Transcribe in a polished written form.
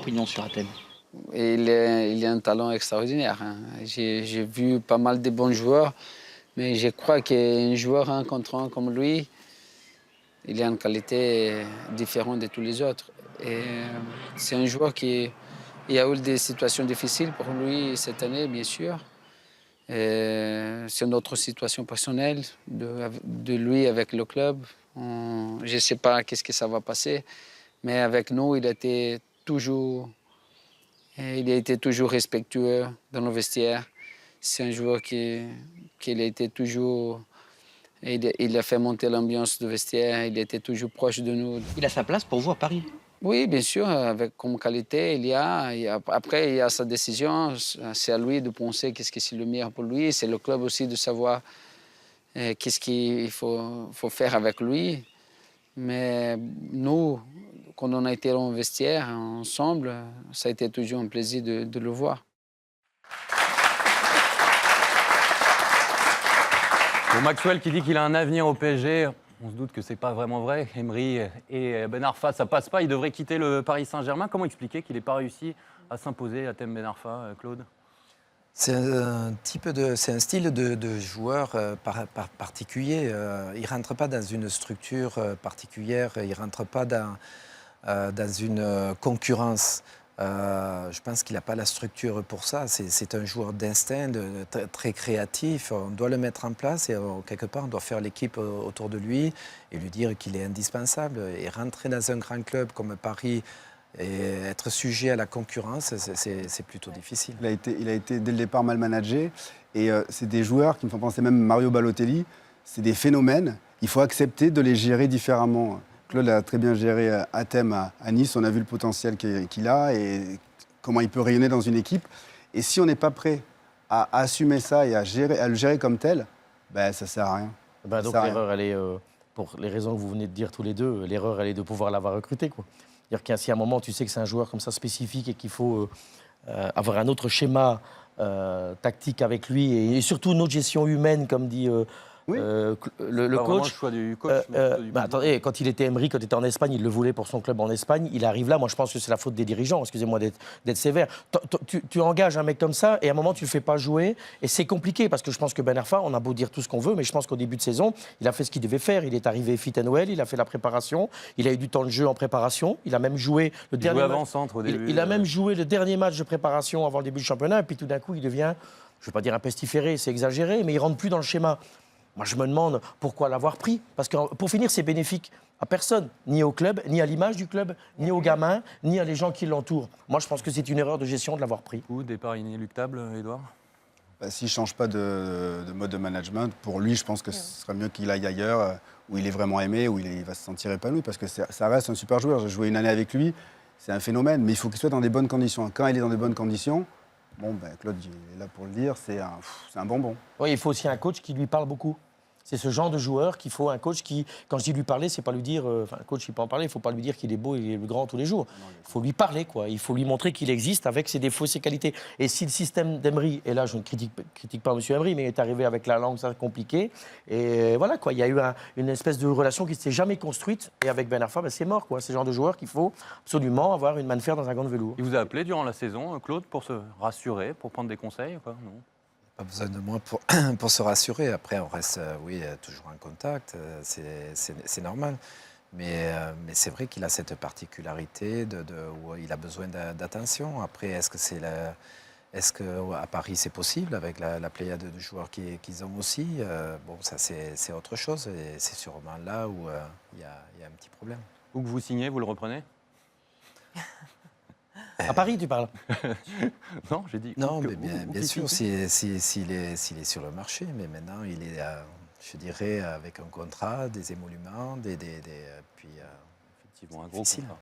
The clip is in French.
opinion sur Hatem? Il a un talent extraordinaire. Hein. J'ai vu pas mal de bons joueurs, mais je crois qu'un joueur 1 contre 1 comme lui, il a une qualité différente de tous les autres. Et c'est un joueur qui il y a eu des situations difficiles pour lui cette année, bien sûr. C'est une autre situation personnelle de lui avec le club. Je ne sais pas qu'est-ce que ça va passer, mais avec nous, il a été toujours respectueux dans le vestiaire. C'est un joueur qui a été toujours... Il a fait monter l'ambiance du vestiaire, il était toujours proche de nous. Il a sa place pour vous à Paris? Oui, bien sûr, avec comme qualité, après, il y a sa décision, c'est à lui de penser qu'est-ce qui est le meilleur pour lui. C'est le club aussi de savoir qu'est-ce qu'il faut faire avec lui. Mais nous, quand on a été en vestiaire ensemble, ça a été toujours un plaisir de le voir. Bon, Maxwell qui dit qu'il a un avenir au PSG, on se doute que c'est pas vraiment vrai. Emery et Ben Arfa, ça passe pas. Il devrait quitter le Paris Saint-Germain. Comment expliquer qu'il n'ait pas réussi à s'imposer à Hatem Ben Arfa, Claude? C'est un style de joueur particulier. Il ne rentre pas dans une structure particulière, il ne rentre pas dans une concurrence. Je pense qu'il n'a pas la structure pour ça. C'est un joueur d'instinct, très créatif. On doit le mettre en place et quelque part, on doit faire l'équipe autour de lui et lui dire qu'il est indispensable. Et rentrer dans un grand club comme Paris et être sujet à la concurrence, c'est plutôt difficile. Il a été dès le départ mal managé. Et c'est des joueurs qui me font penser même Mario Balotelli. C'est des phénomènes. Il faut accepter de les gérer différemment. Claude a très bien géré Hatem à Nice. On a vu le potentiel qu'il a et comment il peut rayonner dans une équipe. Et si on n'est pas prêt à assumer ça et à le gérer comme tel, ben, ça ne sert à rien. Ben donc l'erreur, elle est, pour les raisons que vous venez de dire tous les deux, l'erreur, elle est de pouvoir l'avoir recruté, quoi. C'est-à-dire qu'à si à un moment, tu sais que c'est un joueur comme ça spécifique et qu'il faut avoir un autre schéma tactique avec lui et surtout une autre gestion humaine, comme dit le coach. Le choix du coach. Attendez, quand il était Emery, quand il était en Espagne, il le voulait pour son club en Espagne. Il arrive là, moi je pense que c'est la faute des dirigeants, excusez-moi d'être sévère. Tu engages un mec comme ça et à un moment tu le fais pas jouer et c'est compliqué parce que je pense que Ben Arfa, on a beau dire tout ce qu'on veut, mais je pense qu'au début de saison, il a fait ce qu'il devait faire. Il est arrivé fit and well, il a fait la préparation, il a eu du temps de jeu en préparation, il a même joué le dernier avant-centre au début. Il a même joué le dernier match de préparation avant le début du championnat et puis tout d'un coup il devient, je ne veux pas dire un pestiféré, c'est exagéré, mais il rentre plus dans le schéma. Moi, je me demande pourquoi l'avoir pris. Parce que pour finir, c'est bénéfique à personne, ni au club, ni à l'image du club, ni aux gamins, ni à les gens qui l'entourent. Moi, je pense que c'est une erreur de gestion de l'avoir pris. Ou départ inéluctable, Edouard? S'il ne change pas de mode de management, pour lui, je pense que ce serait mieux qu'il aille ailleurs, où il est vraiment aimé, où il va se sentir épanoui, parce que ça reste un super joueur. J'ai joué une année avec lui, c'est un phénomène, mais il faut qu'il soit dans des bonnes conditions. Quand il est dans des bonnes conditions, bon, ben, Claude est là pour le dire, c'est un bonbon. Oui, il faut aussi un coach qui lui parle beaucoup. C'est ce genre de joueur qu'il faut un coach qui, quand je dis lui parler, c'est pas lui dire, un coach il peut en parler, il faut pas lui dire qu'il est beau, il est grand tous les jours. Il faut lui parler, quoi. Il faut lui montrer qu'il existe avec ses défauts, ses qualités. Et si le système d'Emery, et là je ne critique pas M. Emery, mais il est arrivé avec la langue, ça compliqué. Et voilà, quoi. Il y a eu une espèce de relation qui ne s'est jamais construite. Et avec Ben Arfa, ben, c'est mort, quoi. C'est le genre de joueur qu'il faut absolument avoir une main de fer dans un gant de velours. Il vous a appelé durant la saison, Claude, pour se rassurer, pour prendre des conseils, quoi? Non. Pas besoin de moi pour se rassurer. Après, on reste toujours en contact, c'est normal. Mais c'est vrai qu'il a cette particularité où il a besoin d'attention. Après, est-ce qu'à Paris, c'est possible avec la pléiade de joueurs qu'ils ont aussi? Bon, ça, c'est autre chose. Et c'est sûrement là où il y a un petit problème. Où que vous signez, vous le reprenez? À Paris, tu parles? Non, j'ai dit. Non, mais bien sûr, s'il est sur le marché, mais maintenant, il est, je dirais, avec un contrat, des émoluments, puis Effectivement, un gros contrat.